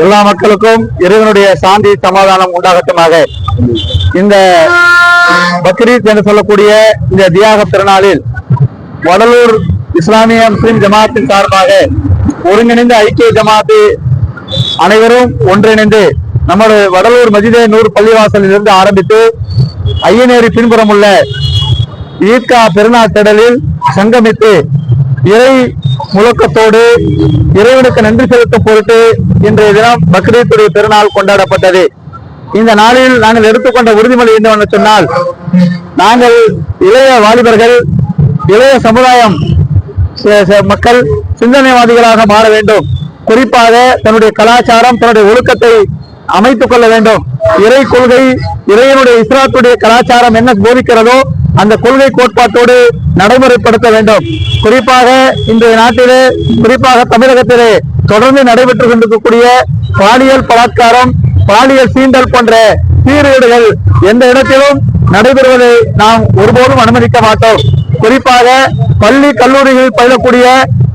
எல்லா மக்களுக்கும் இறைவனுடைய சாந்தி சமாதானம் உண்டாகட்டுமாக. இந்த பக்ரீத் என்று சொல்லக்கூடிய இந்த தியாக திருநாளில் வடலூர் இஸ்லாமிய முஸ்லிம் ஜமாத்தின் சார்பாக ஒருங்கிணைந்த ஐக்கிய ஜமாத்து அனைவரும் ஒன்றிணைந்து நமது வடலூர் மஜிதே நூர் பள்ளிவாசலில் இருந்து ஆரம்பித்து ஐயனேரி பின்புறம் உள்ள ஈத்கா பெருநாள் திடலில் சங்கமித்து இறை முழக்கத்தோடு இறைவனுக்கு நன்றி செலுத்தும் பொருட்டு இன்றைய தினம் பக்ரீத்துடைய பெருநாள் கொண்டாடப்பட்டது. இந்த நாளில் நாங்கள் எடுத்துக்கொண்ட உறுதிமொழி என்னவென்று சொன்னால், நாங்கள் இளைய வாலிபர்கள், இளைய சமுதாயம் மக்கள் சிந்தனைவாதிகளாக மாற வேண்டும். குறிப்பாக தன்னுடைய கலாச்சாரம், தன்னுடைய ஒழுக்கத்தை அமைத்துக் கொள்ள வேண்டும். இறை கொள்கை, இறைவனுடைய இஸ்லாத்துடைய கலாச்சாரம் என்ன போதிக்கிறதோ அந்த கொள்கை கோட்பாட்டோடு நடைமுறைப்படுத்த வேண்டும். குறிப்பாக இன்றைய நாட்டிலே, குறிப்பாக தமிழகத்திலே தொடர்ந்து நடைபெற்று கொண்டிருக்கக்கூடிய பாலியல் பலாத்காரம், பாலியல் சீண்டல் போன்ற சீர்கேடுகள் எந்த இடத்திலும் நடைபெறுவதை நாம் ஒருபோதும் அனுமதிக்க மாட்டோம். குறிப்பாக பள்ளி கல்லூரிகளில் பயிலக்கூடிய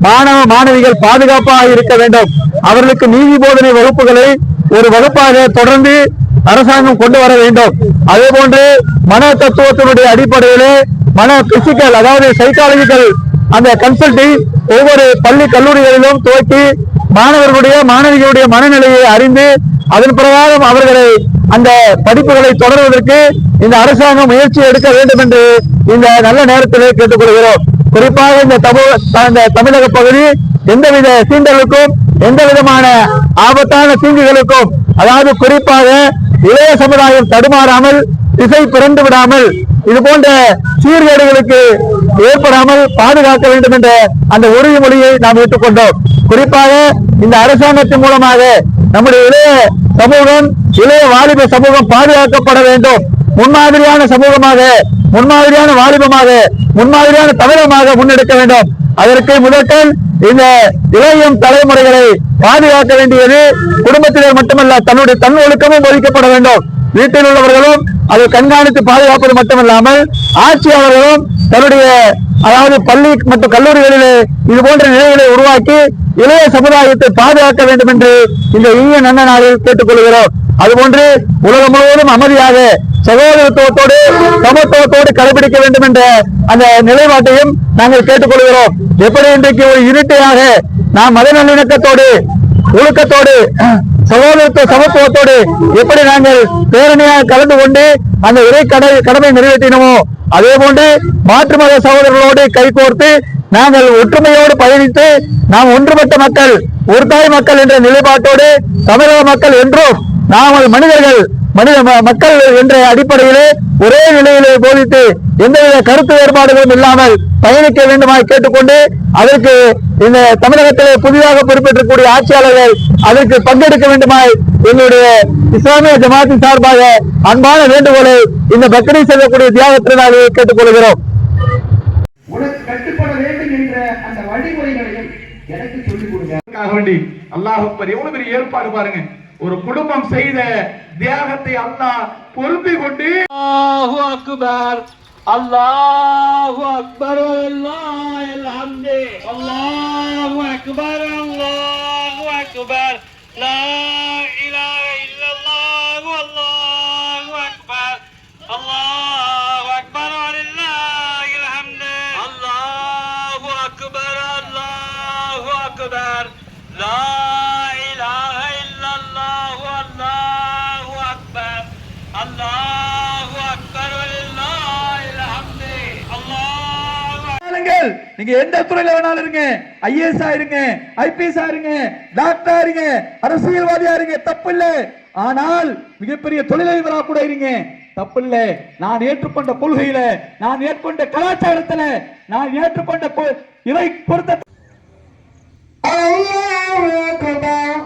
மாணவ மாணவிகள் பாதுகாப்பாக இருக்க வேண்டும். அவர்களுக்கு நீதி போதனை வகுப்புகளை ஒரு வகுப்பாக தொடர்ந்து அரசாங்கம் கொண்டு வர வேண்டும். அதே போன்று மன தத்துவத்தினுடைய அடிப்படையிலே பிசிக்கல், அதாவது சைக்காலஜிக்கல் அந்த கன்சல்டிங் ஒவ்வொரு பள்ளி கல்லூரிகளிலும் துவக்கி மாணவர்களுடைய மனநிலையை அறிந்து அதன் பிரகாரம் அவர்களை அந்த படிப்புகளை தொடர்வதற்கு இந்த அரசாங்கம் முயற்சி எடுக்க வேண்டும் என்று இந்த நல்ல நேரத்திலே கேட்டுக்கொள்கிறோம். குறிப்பாக இந்த தமிழக பகுதி எந்தவித சீண்டலுக்கும், எந்த விதமான ஆபத்தான தீங்குகளுக்கும், அதாவது குறிப்பாக இளைய சமுதாயம் தடுமாறாமல், திசை பிறந்து விடாமல், இது போன்ற சீர்கேடுகளுக்கு ஏற்படாமல் பாதுகாக்க வேண்டும் என்ற அந்த உறுதிமொழியை நாம் ஏற்றுக்கொண்டோம். குறிப்பாக இந்த அரசாங்கத்தின் மூலமாக நம்முடைய இளைய சமூகம், இளைய வாலிப சமூகம் பாதுகாக்கப்பட வேண்டும். முன்மாதிரியான சமூகமாக, முன்மாதிரியான வாலிபமாக, முன்மாதிரியான தமிழகமாக முன்னெடுக்க வேண்டும். அதற்கு முதற்கண் இந்த இளையம் தலைமுறைகளை பாதுகாக்க வேண்டியது குடும்பத்தினர் மட்டுமல்ல, தன்னுடைய தன் ஒழுக்கமும் ஒழிக்கப்பட வேண்டும். வீட்டில் உள்ளவர்களும் அதை கண்காணித்து பாதுகாப்பது மட்டுமல்லாமல் ஆட்சியாளர்களும் தன்னுடைய, அதாவது பள்ளி மற்றும் கல்லூரிகளிலே இது போன்ற நிலைகளை உருவாக்கி இளைய சமுதாயத்தை பாதுகாக்க வேண்டும் என்று இந்த இனிய நல்ல நாளில் கேட்டுக்கொள்கிறோம். அதுபோன்று உலகம் முழுவதும் அமைதியாக சகோதரத்துவத்தோடு சமத்துவத்தோடு கடைபிடிக்க வேண்டும் என்ற அந்த நிலைப்பாட்டையும் நாங்கள் கேட்டுக்கொள்கிறோம். எப்படி இன்றைக்கு ஒரு இருட்டையாக நாம் மத நல்லிணக்கத்தோடு, ஒழுக்கத்தோடு, சகோதரத்துவ சமத்துவத்தோடு எப்படி நாங்கள் பேரணியாக கலந்து கொண்டு அந்த இறை கடமை நிறைவேற்றினோமோ, அதே போன்று மாற்று மத சகோதரர்களோடு கைகோர்த்து நாங்கள் ஒற்றுமையோடு பயணித்து நாம் ஒன்றுபட்ட மக்கள், ஒரு தாய் மக்கள் என்ற நிலைப்பாட்டோடு தமிழக மக்கள் என்றும் நாம் மனிதர்கள், மக்கள் என்ற அடிப்படையிலே ஒரே நிலையிலே போதித்து எந்தவித கருத்து வேறுபாடுகளும் இல்லாமல் பயணிக்க வேண்டுமாய் கேட்டுக்கொண்டு, அதற்கு இந்த தமிழகத்திலே புதிதாக பொறுப்பேற்றக்கூடிய ஆட்சியாளர்கள் அதற்கு பங்கெடுக்க வேண்டுமாய் எங்களுடைய இஸ்லாமிய ஜமாத்தின் சார்பாக அன்பான வேண்டுகோளை இந்த பக்ரீத் செய்யக்கூடிய தியாக திருநாளில் கேட்டுக்கொள்கிறோம். உனக்கு கட்டுப்பட வேண்டும் என்ற அந்த வழிமுறைகளையும் எனக்கு சொல்லிக் கொடுங்க. அல்லாஹ் அக்பர், எவ்வளவு பெரிய ஏற்பாடு பாருங்க. ஒரு குடும்பம் செய்த தியாகத்தை அல்லாஹ் பொறுப்பிக் கொண்டு அல்லாஹு அக்பர், அல்லாஹு அக்பர், வலில்லாஹில் ஹம்து, அல்லாஹு அக்பர், அல்லாஹு அக்பர், லா இலாஹ இல்லல்லாஹ், அல்லாஹு அக்பர், அல்லாஹு அக்பர், வலில்லாஹில் ஹம்து, அல்லாஹு அக்பர், அல்லாஹு அக்பர், லா நீங்க எந்த துறையில வேணாலும் இருங்க, ஐஏஎஸ் இருங்க, ஐபிஎஸ் இருங்க, டாக்டர் இருங்க, அரசியல்வாதியா இருங்க, தப்பு இல்ல. ஆனால் மிகப்பெரிய தொழிலதிபரா கூட இருங்க, தப்பு இல்ல. நான் ஏற்றுக்கொண்ட கொள்கையில, நான் ஏற்றுக்கொண்ட கலாச்சாரத்துல, நான் ஏற்றுக்கொண்ட இறை பொருத்த அல்லாஹு அக்பர்.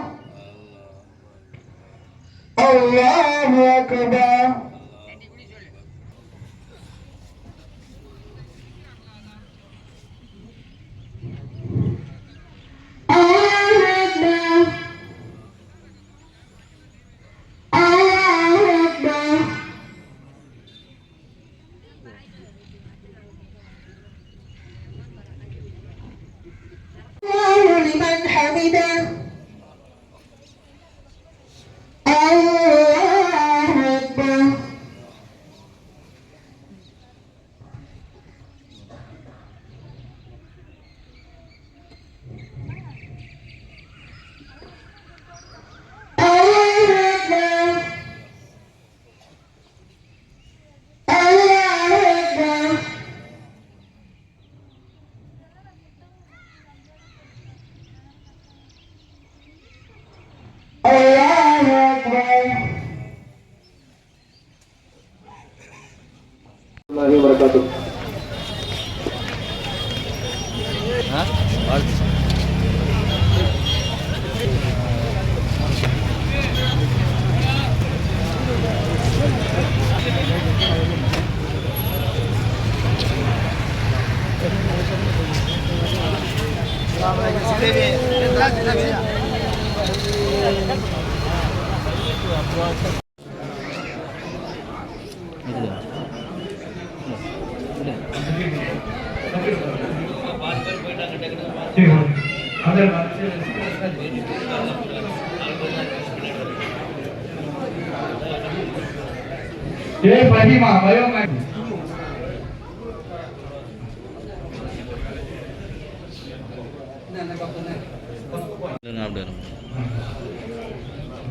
Fatima, Biomax.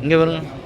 இங்கே வருங்க.